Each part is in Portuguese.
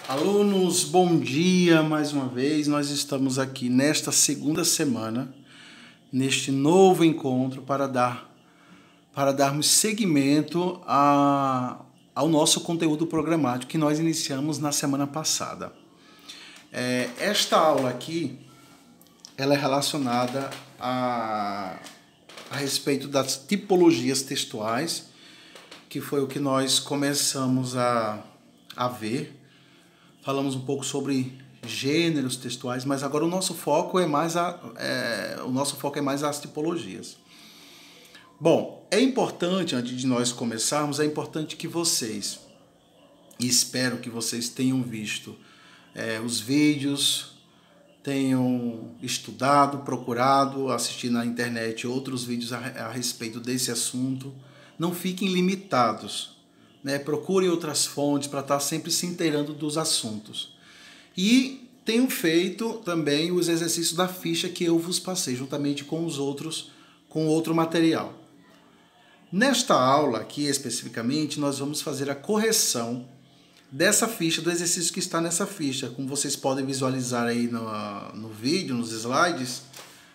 Alunos, bom dia mais uma vez. Nós estamos aqui nesta segunda semana, neste novo encontro para darmos seguimento ao nosso conteúdo programático que nós iniciamos na semana passada. Esta aula aqui, ela é relacionada a respeito das tipologias textuais, que foi o que nós começamos a ver. Falamos um pouco sobre gêneros textuais, mas agora o nosso foco é mais as tipologias. Bom, é importante, antes de nós começarmos, é importante que vocês, e espero que vocês tenham visto os vídeos, tenham estudado, procurado, assistir na internet outros vídeos a respeito desse assunto. Não fiquem limitados. Procure outras fontes para estar sempre se inteirando dos assuntos. E tenho feito também os exercícios da ficha que eu vos passei, juntamente com outro material. Nesta aula aqui, especificamente, nós vamos fazer a correção dessa ficha, do exercício que está nessa ficha. Como vocês podem visualizar aí no vídeo, nos slides,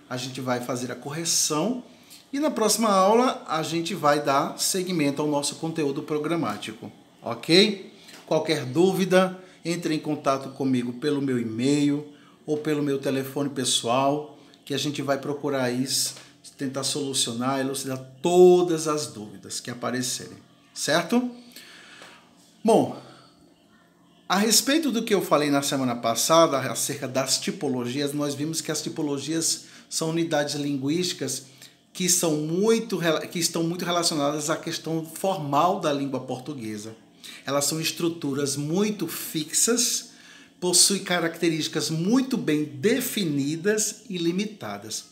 a gente vai fazer a correção. E na próxima aula a gente vai dar seguimento ao nosso conteúdo programático, ok? Qualquer dúvida, entre em contato comigo pelo meu e-mail ou pelo meu telefone pessoal, que a gente vai procurar tentar solucionar, elucidar todas as dúvidas que aparecerem, certo? Bom, a respeito do que eu falei na semana passada, acerca das tipologias, nós vimos que as tipologias são unidades linguísticas que estão muito relacionadas à questão formal da língua portuguesa. Elas são estruturas muito fixas, possuem características muito bem definidas e limitadas.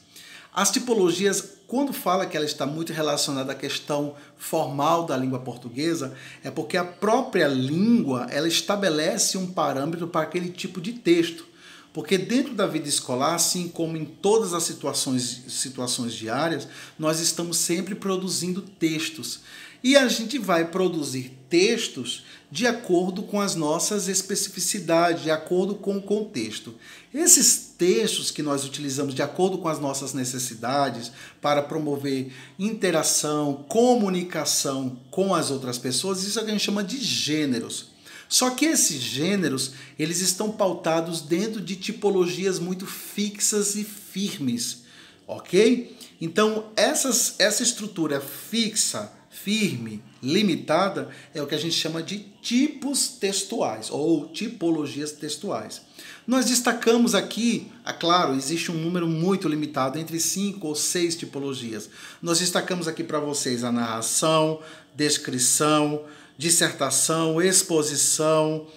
As tipologias, quando fala que ela está muito relacionada à questão formal da língua portuguesa, é porque a própria língua ela estabelece um parâmetro para aquele tipo de texto. Porque dentro da vida escolar, assim como em todas as situações diárias, nós estamos sempre produzindo textos. E a gente vai produzir textos de acordo com as nossas especificidades, de acordo com o contexto. Esses textos que nós utilizamos de acordo com as nossas necessidades para promover interação, comunicação com as outras pessoas, isso é o que a gente chama de gêneros. Só que esses gêneros, eles estão pautados dentro de tipologias muito fixas e firmes, ok? Então, essa estrutura fixa, firme, limitada, é o que a gente chama de tipos textuais, ou tipologias textuais. Nós destacamos aqui, claro, existe um número muito limitado, entre 5 ou 6 tipologias. Nós destacamos aqui para vocês a narração, descrição, dissertação, exposição,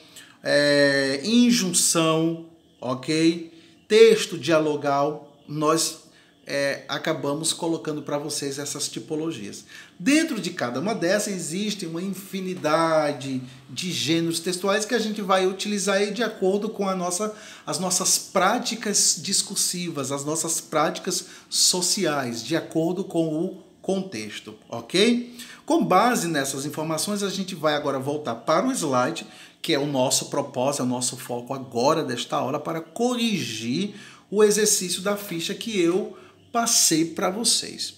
injunção, ok? Texto dialogal, nós acabamos colocando para vocês essas tipologias. Dentro de cada uma dessas existe uma infinidade de gêneros textuais que a gente vai utilizar aí de acordo com as nossas práticas discursivas, as nossas práticas sociais, de acordo com o contexto, ok? Com base nessas informações, a gente vai agora voltar para o slide, que é o nosso propósito, é o nosso foco agora desta aula, para corrigir o exercício da ficha que eu passei para vocês.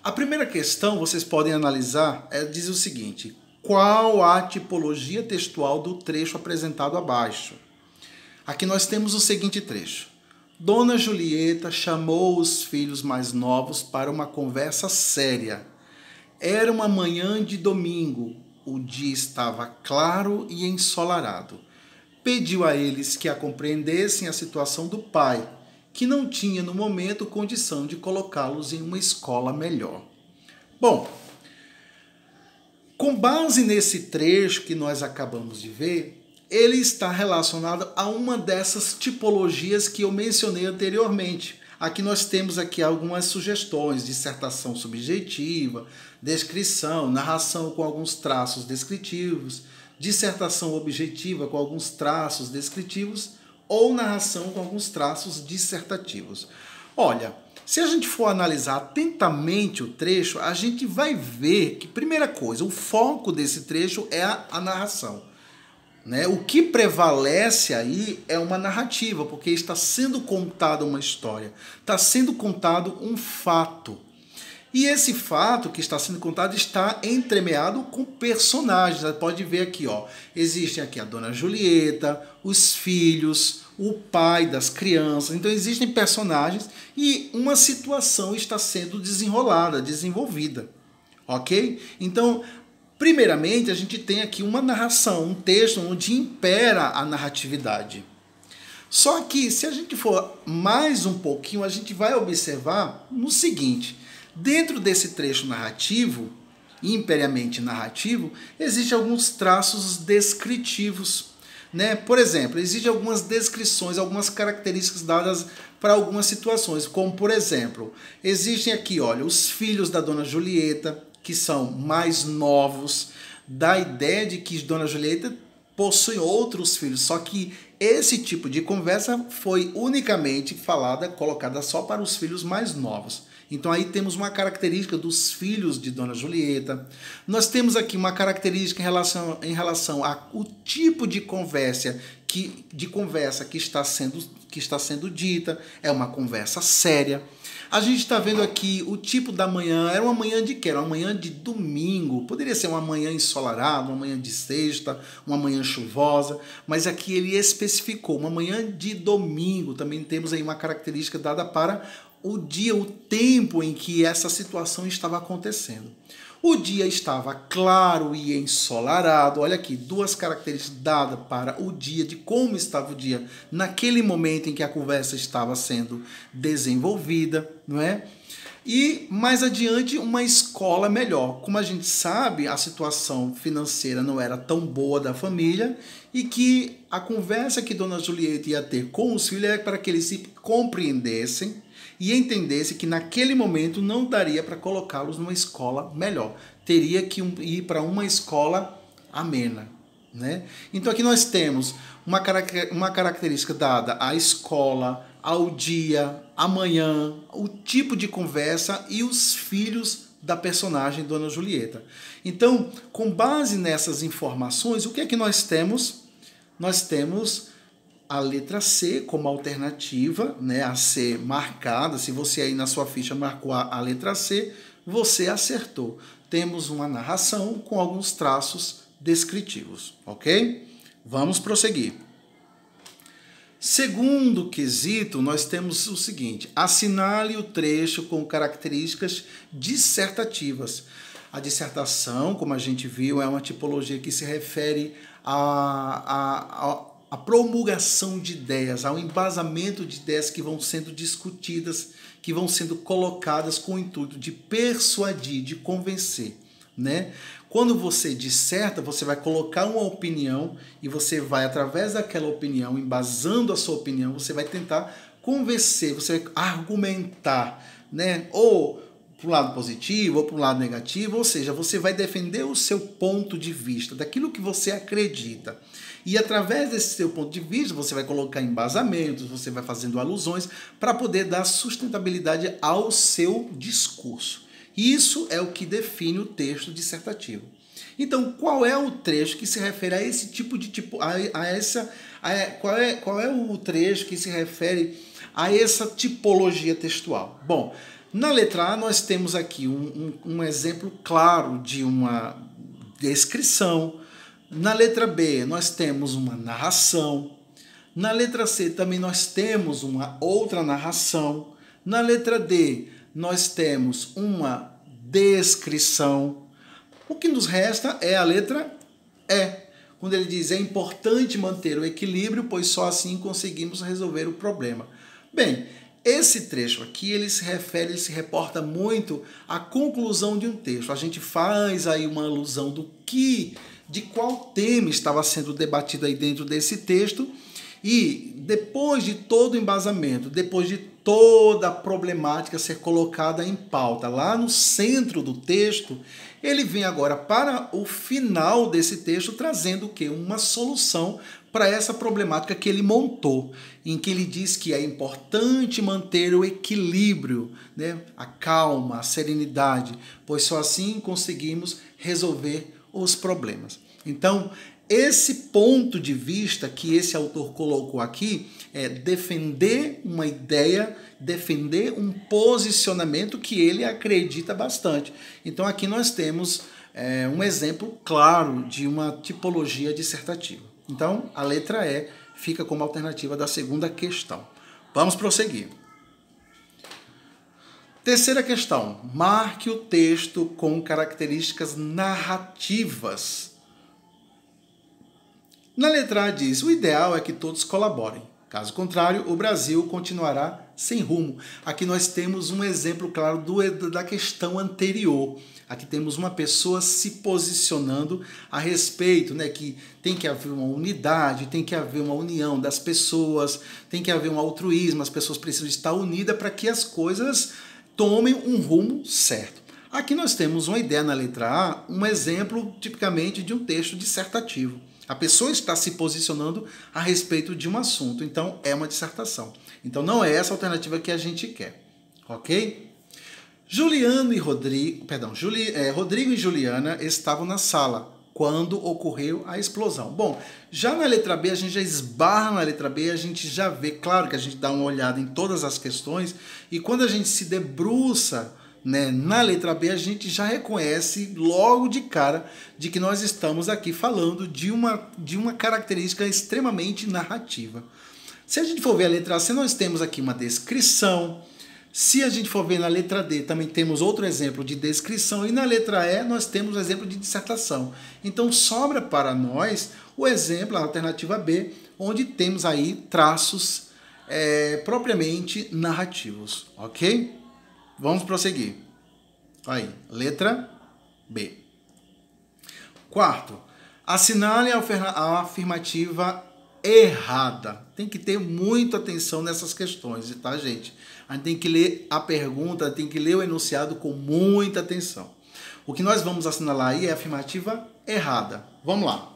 A primeira questão, vocês podem analisar, diz o seguinte: qual a tipologia textual do trecho apresentado abaixo? Aqui nós temos o seguinte trecho. Dona Julieta chamou os filhos mais novos para uma conversa séria. Era uma manhã de domingo, o dia estava claro e ensolarado. Pediu a eles que a compreendessem a situação do pai, que não tinha no momento condição de colocá-los em uma escola melhor. Bom, com base nesse trecho que nós acabamos de ver, ele está relacionado a uma dessas tipologias que eu mencionei anteriormente. Aqui nós temos algumas sugestões: dissertação subjetiva, descrição, narração com alguns traços descritivos, dissertação objetiva com alguns traços descritivos ou narração com alguns traços dissertativos. Olha, se a gente for analisar atentamente o trecho, a gente vai ver que, primeira coisa, o foco desse trecho é a narração. né? O que prevalece aí é uma narrativa, porque está sendo contada uma história, está sendo contado um fato. E esse fato que está sendo contado está entremeado com personagens. Você pode ver aqui, ó, existem aqui a Dona Julieta, os filhos, o pai das crianças. Então existem personagens e uma situação está sendo desenrolada, desenvolvida, ok? Então, primeiramente, a gente tem aqui uma narração, um texto onde impera a narratividade. Só que, se a gente for mais um pouquinho, a gente vai observar no seguinte: dentro desse trecho narrativo, imperiamente narrativo, existem alguns traços descritivos, né? Por exemplo, existem algumas descrições, algumas características dadas para algumas situações, como por exemplo, existem aqui, olha, os filhos da Dona Julieta, que são mais novos, dá a ideia de que Dona Julieta possui outros filhos, só que esse tipo de conversa foi unicamente falada, colocada só para os filhos mais novos. Então aí temos uma característica dos filhos de Dona Julieta. Nós temos aqui uma característica em relação ao tipo de conversa que está sendo dita. É uma conversa séria. A gente está vendo aqui o tipo da manhã. Era uma manhã de quê? Era uma manhã de domingo. Poderia ser uma manhã ensolarada, uma manhã de sexta, uma manhã chuvosa. Mas aqui ele especificou uma manhã de domingo. Também temos aí uma característica dada para o dia, o tempo em que essa situação estava acontecendo. O dia estava claro e ensolarado. Olha aqui, duas características dadas para o dia, de como estava o dia naquele momento em que a conversa estava sendo desenvolvida, não é? E mais adiante, uma escola melhor. Como a gente sabe, a situação financeira não era tão boa da família e que a conversa que Dona Julieta ia ter com os filhos era para que eles se compreendessem e entendesse que naquele momento não daria para colocá-los numa escola melhor. Teria que ir para uma escola amena, né? Então aqui nós temos uma característica dada à escola, ao dia, amanhã, o tipo de conversa e os filhos da personagem Dona Julieta. Então, com base nessas informações, o que é que nós temos? Nós temos a letra C como alternativa, né, a ser marcada. Se você aí na sua ficha marcou a letra C, você acertou. Temos uma narração com alguns traços descritivos, ok? Vamos prosseguir. Segundo quesito, nós temos o seguinte: assinale o trecho com características dissertativas. A dissertação, como a gente viu, é uma tipologia que se refere a promulgação de ideias, ao embasamento de ideias que vão sendo discutidas, que vão sendo colocadas com o intuito de persuadir, de convencer, né? Quando você disserta, você vai colocar uma opinião e você vai, através daquela opinião, embasando a sua opinião, você vai tentar convencer, você vai argumentar, né? Ou para o lado positivo ou para o lado negativo, ou seja, você vai defender o seu ponto de vista, daquilo que você acredita. E através desse seu ponto de vista, você vai colocar embasamentos, você vai fazendo alusões para poder dar sustentabilidade ao seu discurso. Isso é o que define o texto dissertativo. Então, qual é o trecho que se refere a esse tipo de qual é o trecho que se refere a essa tipologia textual? Bom, na letra A nós temos aqui um exemplo claro de uma descrição. Na letra B, nós temos uma narração. Na letra C, também nós temos uma outra narração. Na letra D, nós temos uma descrição. O que nos resta é a letra E, quando ele diz: é importante manter o equilíbrio, pois só assim conseguimos resolver o problema. Bem, esse trecho aqui, ele se reporta muito à conclusão de um texto. A gente faz aí uma alusão de qual tema estava sendo debatido aí dentro desse texto, e depois de todo o embasamento, depois de toda a problemática ser colocada em pauta lá no centro do texto, ele vem agora para o final desse texto trazendo o quê? Uma solução para essa problemática que ele montou, em que ele diz que é importante manter o equilíbrio, né? A calma, a serenidade, pois só assim conseguimos resolver os problemas. Então, Esse ponto de vista que esse autor colocou aqui é defender uma ideia, defender um posicionamento que ele acredita bastante. Então aqui nós temos um exemplo claro de uma tipologia dissertativa. Então a letra E fica como alternativa da segunda questão. Vamos prosseguir. Terceira questão. Marque o texto com características narrativas. Na letra A diz, o ideal é que todos colaborem. Caso contrário, o Brasil continuará sem rumo. Aqui nós temos um exemplo claro da questão anterior. Aqui temos uma pessoa se posicionando a respeito, né, que tem que haver uma unidade, tem que haver uma união das pessoas, tem que haver um altruísmo, as pessoas precisam estar unidas para que as coisas tomem um rumo certo. Aqui nós temos uma ideia na letra A, um exemplo tipicamente de um texto dissertativo. A pessoa está se posicionando a respeito de um assunto, então é uma dissertação. Então não é essa alternativa que a gente quer, ok? Rodrigo e Juliana estavam na sala quando ocorreu a explosão. Bom, já na letra B, a gente já esbarra na letra B, a gente já vê, claro que a gente dá uma olhada em todas as questões, e quando a gente se debruça, né, na letra B, a gente já reconhece logo de cara de que nós estamos aqui falando de uma característica extremamente narrativa. Se a gente for ver a letra C, nós temos aqui uma descrição. Se a gente for ver na letra D, também temos outro exemplo de descrição. E na letra E, nós temos o exemplo de dissertação. Então, sobra para nós o exemplo, a alternativa B, onde temos aí traços propriamente narrativos, ok? Vamos prosseguir. Aí, letra B. Quarto, assinale a afirmativa errada. Tem que ter muita atenção nessas questões, tá, gente? A gente tem que ler a pergunta, tem que ler o enunciado com muita atenção. O que nós vamos assinalar aí é a afirmativa errada. Vamos lá.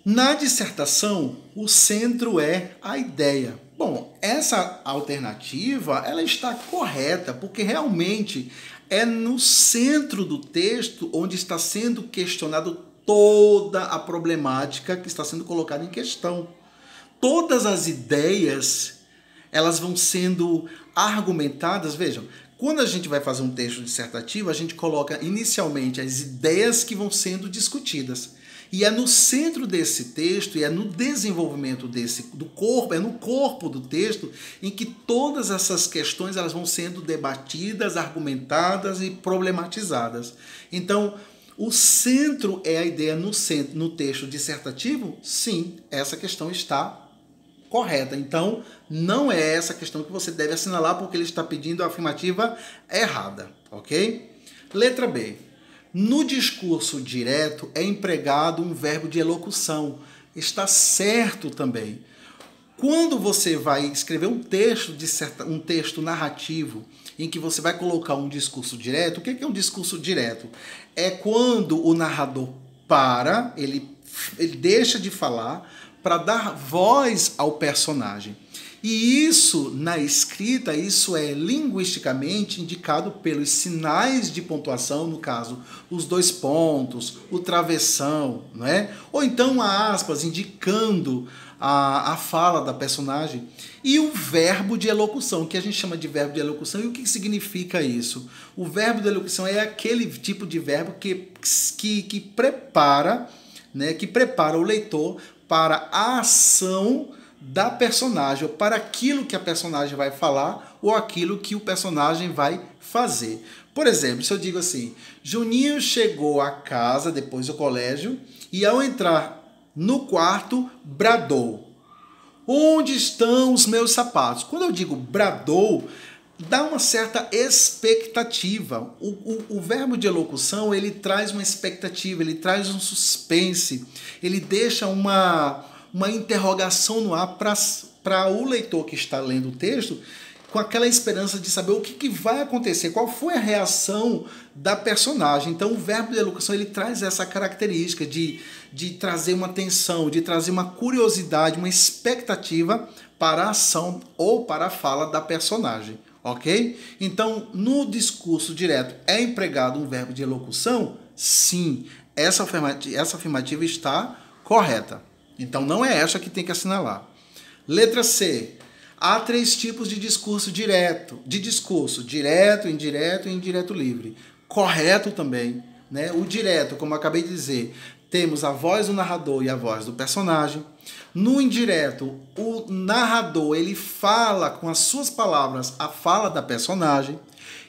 Na dissertação, o centro é a ideia. Bom, essa alternativa ela está correta, porque realmente é no centro do texto onde está sendo questionado toda a problemática que está sendo colocada em questão. Todas as ideias elas vão sendo argumentadas. Vejam, quando a gente vai fazer um texto dissertativo, a gente coloca inicialmente as ideias que vão sendo discutidas. E é no centro desse texto, e é no desenvolvimento do corpo, é no corpo do texto, em que todas essas questões elas vão sendo debatidas, argumentadas e problematizadas. Então, o centro é a ideia no texto dissertativo? Sim, essa questão está correta. Então, não é essa questão que você deve assinalar, porque ele está pedindo a afirmativa errada, ok? Letra B. No discurso direto é empregado um verbo de elocução. Está certo também. Quando você vai escrever um texto narrativo, em que você vai colocar um discurso direto, o que é um discurso direto? É quando o narrador para, ele deixa de falar para dar voz ao personagem. E isso, na escrita, isso é linguisticamente indicado pelos sinais de pontuação, no caso, os dois pontos, o travessão, não é? Ou então a aspas, indicando a fala da personagem. E o verbo de elocução, que a gente chama de verbo de elocução. E o que significa isso? O verbo de elocução é aquele tipo de verbo que prepara, né, que prepara o leitor para a ação da personagem, ou para aquilo que a personagem vai falar, ou aquilo que o personagem vai fazer. Por exemplo, se eu digo assim, Juninho chegou à casa depois do colégio e ao entrar no quarto, bradou: onde estão os meus sapatos? Quando eu digo bradou, dá uma certa expectativa. O verbo de elocução, ele traz uma expectativa, ele traz um suspense, ele deixa uma interrogação no ar para o leitor que está lendo o texto, com aquela esperança de saber o que vai acontecer, qual foi a reação da personagem. Então o verbo de elocução ele traz essa característica de trazer uma tensão, de trazer uma curiosidade, uma expectativa para a ação ou para a fala da personagem, ok? Então no discurso direto é empregado um verbo de elocução? Sim, essa afirmativa está correta. Então, não é essa que tem que assinalar. Letra C. Há 3 tipos de discurso direto. Direto, indireto e indireto livre. Correto também, né? O direto, como eu acabei de dizer, temos a voz do narrador e a voz do personagem. No indireto, o narrador ele fala com as suas palavras a fala da personagem.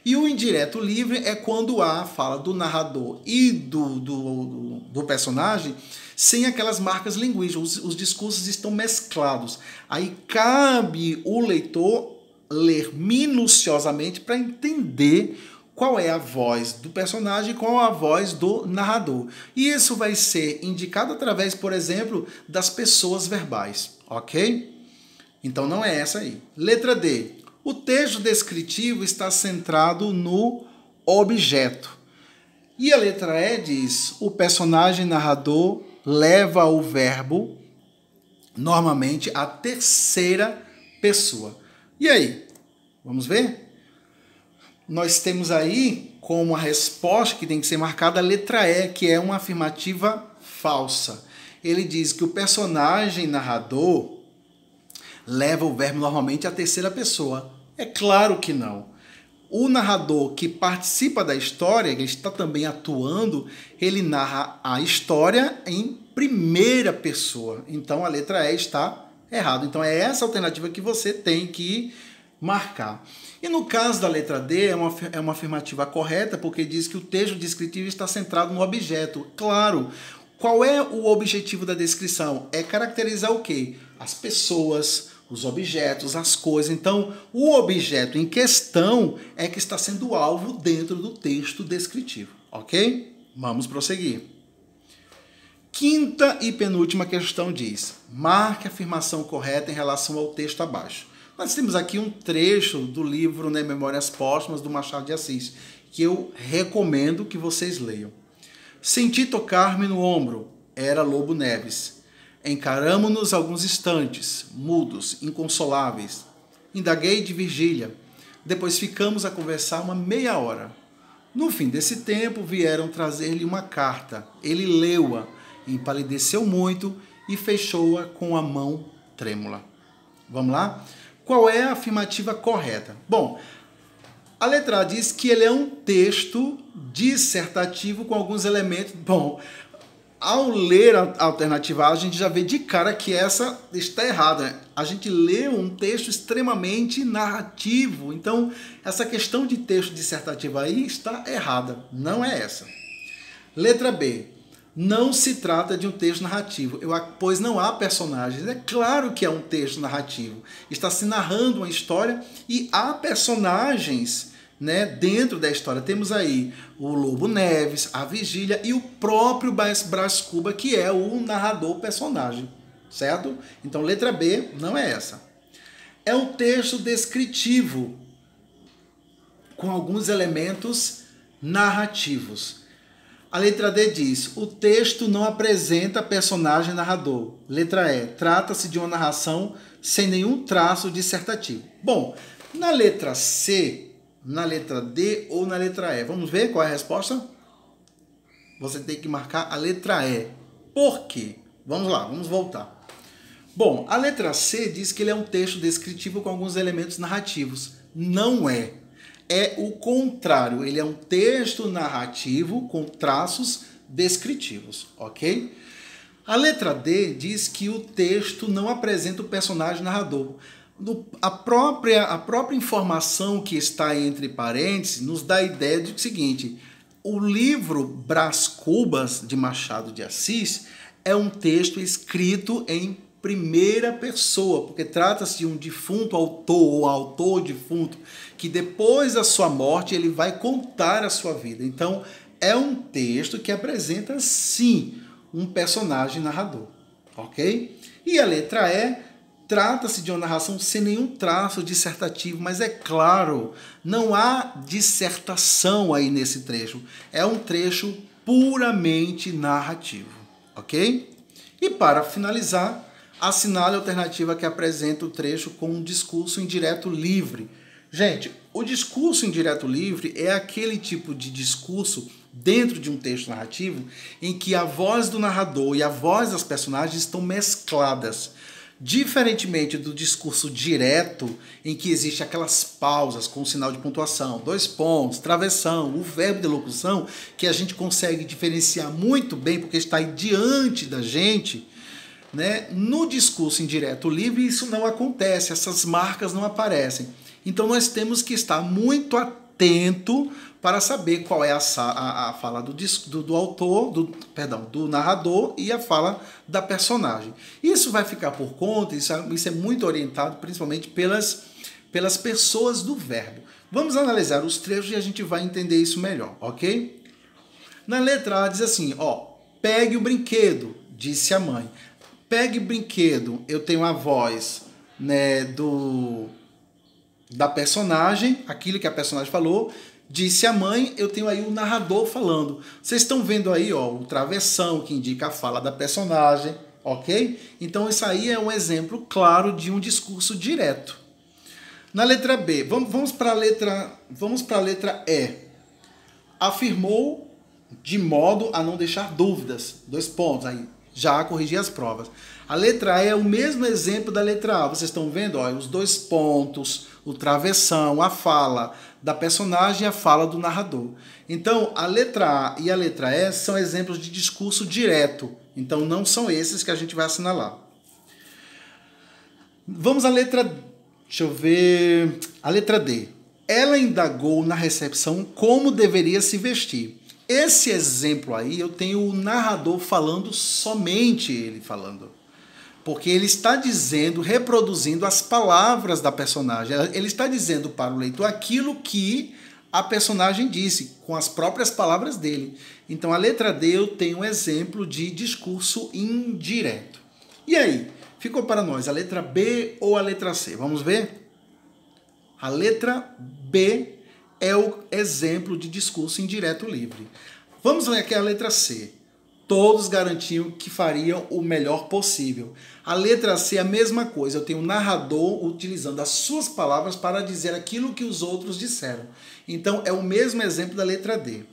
E o indireto livre é quando há a fala do narrador e do personagem sem aquelas marcas linguísticas. Os discursos estão mesclados. Aí cabe o leitor ler minuciosamente para entender qual é a voz do personagem e qual a voz do narrador. E isso vai ser indicado através, por exemplo, das pessoas verbais, ok? Então não é essa aí. Letra D. O texto descritivo está centrado no objeto. E a letra E diz, o personagem narrador leva o verbo, normalmente, à terceira pessoa. E aí? Vamos ver? Nós temos aí, como a resposta que tem que ser marcada, a letra E, que é uma afirmativa falsa. Ele diz que o personagem narrador leva o verbo normalmente à terceira pessoa. É claro que não. O narrador que participa da história, ele está também atuando, ele narra a história em primeira pessoa. Então a letra E está errada. Então é essa alternativa que você tem que marcar. E no caso da letra D, é uma afirmativa correta, porque diz que o texto descritivo está centrado no objeto. Claro, qual é o objetivo da descrição? É caracterizar o quê? As pessoas, os objetos, as coisas. Então, o objeto em questão é que está sendo alvo dentro do texto descritivo, ok? Vamos prosseguir. Quinta e penúltima questão diz, marque a afirmação correta em relação ao texto abaixo. Nós temos aqui um trecho do livro, né, Memórias Póstumas, do Machado de Assis, que eu recomendo que vocês leiam. Senti tocar-me no ombro, era Lobo Neves. Encaramo-nos alguns instantes, mudos, inconsoláveis. Indaguei de Virgília. Depois ficamos a conversar uma meia hora. No fim desse tempo, vieram trazer-lhe uma carta. Ele leu-a, empalideceu muito e fechou-a com a mão trêmula. Vamos lá? Qual é a afirmativa correta? Bom, a letra A diz que ele é um texto dissertativo com alguns elementos. Bom, ao ler a alternativa A, a gente já vê de cara que essa está errada. A gente lê um texto extremamente narrativo. Então, essa questão de texto dissertativo aí está errada. Não é essa. Letra B. Não se trata de um texto narrativo, pois não há personagens. É claro que é um texto narrativo. Está se narrando uma história e há personagens, né, dentro da história. Temos aí o Lobo Neves, a Virgília e o próprio Brás Cuba, que é o narrador personagem, certo? Então, letra B não é essa. É um texto descritivo, com alguns elementos narrativos. A letra D diz, o texto não apresenta personagem narrador. Letra E, trata-se de uma narração sem nenhum traço dissertativo. Bom, na letra C, na letra D ou na letra E? Vamos ver qual é a resposta? Você tem que marcar a letra E. Por quê? Vamos lá, vamos voltar. Bom, a letra C diz que ele é um texto descritivo com alguns elementos narrativos. Não é. É o contrário. Ele é um texto narrativo com traços descritivos, ok? A letra D diz que o texto não apresenta o personagem narrador. A própria informação que está entre parênteses nos dá a ideia do seguinte: o livro Brás Cubas, de Machado de Assis, é um texto escrito em primeira pessoa, porque trata-se de um defunto autor ou autor defunto, que depois da sua morte ele vai contar a sua vida. Então, é um texto que apresenta, sim, um personagem narrador, ok? E a letra E, trata-se de uma narração sem nenhum traço dissertativo, mas é claro, não há dissertação aí nesse trecho. É um trecho puramente narrativo, ok? E para finalizar, assinale a alternativa que apresenta o trecho com um discurso indireto livre. Gente, o discurso indireto livre é aquele tipo de discurso dentro de um texto narrativo em que a voz do narrador e a voz das personagens estão mescladas. Diferentemente do discurso direto, em que existe aquelas pausas com sinal de pontuação, 2 pontos, travessão, o verbo de locução, que a gente consegue diferenciar muito bem porque está aí diante da gente, né? No discurso indireto livre isso não acontece, essas marcas não aparecem. Então nós temos que estar muito atento para saber qual é a fala do autor, do narrador e a fala da personagem. Isso vai ficar por conta, isso é muito orientado principalmente pelas pessoas do verbo. Vamos analisar os trechos e a gente vai entender isso melhor, ok? Na letra A diz assim, ó, pegue o brinquedo, disse a mãe. Pegue o brinquedo, eu tenho a voz, né, da personagem, aquilo que a personagem falou. Disse a mãe, eu tenho aí o narrador falando. Vocês estão vendo aí, ó, o travessão que indica a fala da personagem, ok? Então isso aí é um exemplo claro de um discurso direto. Na letra B, vamos para a letra E. Afirmou de modo a não deixar dúvidas. 2 pontos aí. Já corrigi as provas. A letra E é o mesmo exemplo da letra A. Vocês estão vendo, ó, os 2 pontos, o travessão, a fala da personagem e a fala do narrador. Então, a letra A e a letra E são exemplos de discurso direto. Então, não são esses que a gente vai assinalar. Vamos à letra... Deixa eu ver... A letra D. Ela indagou na recepção como deveria se vestir. Esse exemplo aí, eu tenho o narrador falando, somente ele falando. Porque ele está dizendo, reproduzindo as palavras da personagem. Ele está dizendo para o leitor aquilo que a personagem disse, com as próprias palavras dele. Então, a letra D eu tenho um exemplo de discurso indireto. E aí? Ficou para nós a letra B ou a letra C? Vamos ver? A letra B é o exemplo de discurso indireto livre. Vamos ler aqui a letra C. Todos garantiam que fariam o melhor possível. A letra C é a mesma coisa. Eu tenho um narrador utilizando as suas palavras para dizer aquilo que os outros disseram. Então, é o mesmo exemplo da letra D.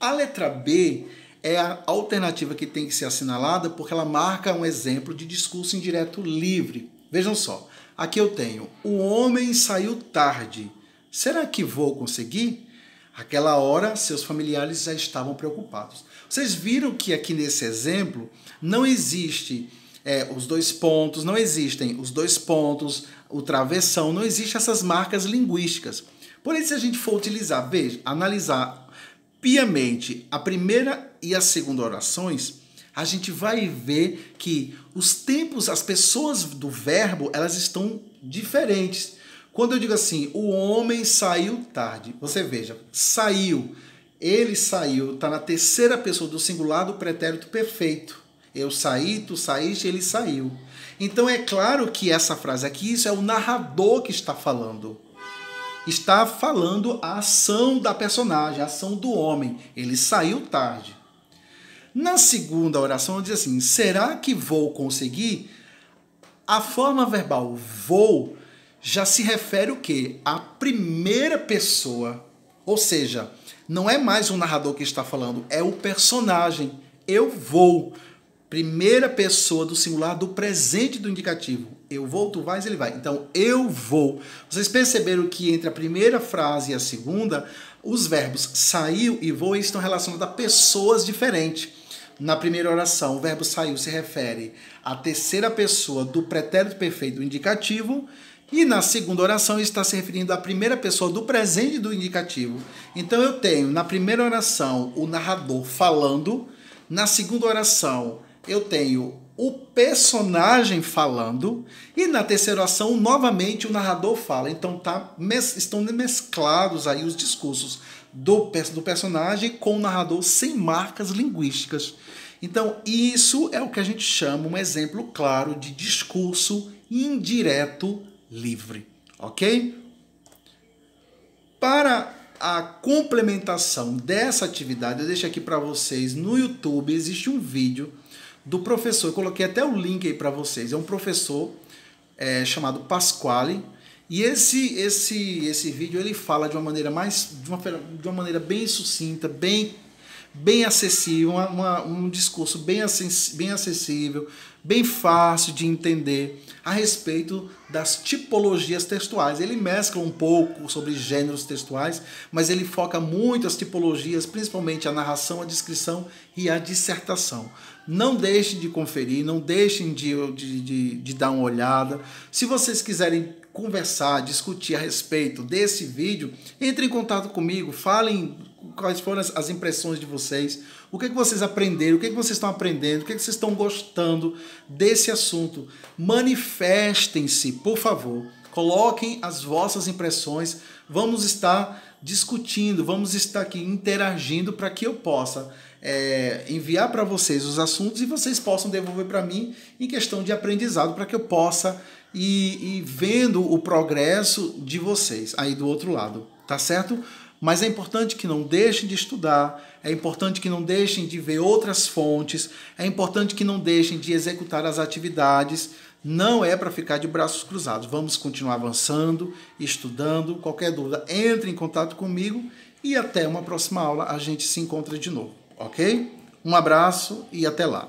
A letra B é a alternativa que tem que ser assinalada porque ela marca um exemplo de discurso indireto livre. Vejam só. Aqui eu tenho, o homem saiu tarde. Será que vou conseguir? Aquela hora, seus familiares já estavam preocupados. Vocês viram que aqui nesse exemplo não existe os 2 pontos, não existem os 2 pontos, o travessão, não existem essas marcas linguísticas. Porém, se a gente for utilizar, veja, analisar piamente a primeira e a segunda orações, a gente vai ver que os tempos, as pessoas do verbo, elas estão diferentes. Quando eu digo assim, o homem saiu tarde, você veja, saiu, ele saiu, está na terceira pessoa do singular do pretérito perfeito. Eu saí, tu saíste, ele saiu. Então é claro que essa frase aqui, isso é o narrador que está falando. Está falando a ação da personagem, a ação do homem. Ele saiu tarde. Na segunda oração, diz assim, será que vou conseguir? A forma verbal vou já se refere o quê? À primeira pessoa. Ou seja, não é mais o narrador que está falando, é o personagem. Eu vou. Primeira pessoa do singular do presente do indicativo. Eu vou, tu vais, ele vai. Então, eu vou. Vocês perceberam que entre a primeira frase e a segunda, os verbos saiu e vou estão relacionados a pessoas diferentes. Na primeira oração, o verbo saiu se refere à terceira pessoa do pretérito perfeito do indicativo e na segunda oração está se referindo à primeira pessoa do presente do indicativo. Então eu tenho na primeira oração o narrador falando, na segunda oração eu tenho o personagem falando e na terceira oração novamente o narrador fala. Então estão mesclados aí os discursos do personagem com o narrador sem marcas linguísticas. Então, isso é o que a gente chama um exemplo claro de discurso indireto livre, ok? Para a complementação dessa atividade, eu deixo aqui para vocês no YouTube, existe um vídeo do professor, eu coloquei até o link aí para vocês, é um professor chamado Pasquale. E esse vídeo ele fala de uma maneira bem sucinta, bem bem acessível, um discurso bem acessível, bem fácil de entender a respeito das tipologias textuais. Ele mescla um pouco sobre gêneros textuais, mas ele foca muito as tipologias, principalmente a narração, a descrição e a dissertação. Não deixem de conferir, não deixem de dar uma olhada. Se vocês quiserem conversar, discutir a respeito desse vídeo, entre em contato comigo, falem quais foram as impressões de vocês, o que vocês aprenderam, o que vocês estão aprendendo, o que vocês estão gostando desse assunto. Manifestem-se, por favor, coloquem as vossas impressões, vamos estar discutindo, vamos estar aqui interagindo para que eu possa enviar para vocês os assuntos e vocês possam devolver para mim em questão de aprendizado, para que eu possa ir vendo o progresso de vocês aí do outro lado, tá certo? Mas é importante que não deixem de estudar, é importante que não deixem de ver outras fontes, é importante que não deixem de executar as atividades. Não é para ficar de braços cruzados. Vamos continuar avançando, estudando. Qualquer dúvida, entre em contato comigo e até uma próxima aula a gente se encontra de novo, ok? Um abraço e até lá.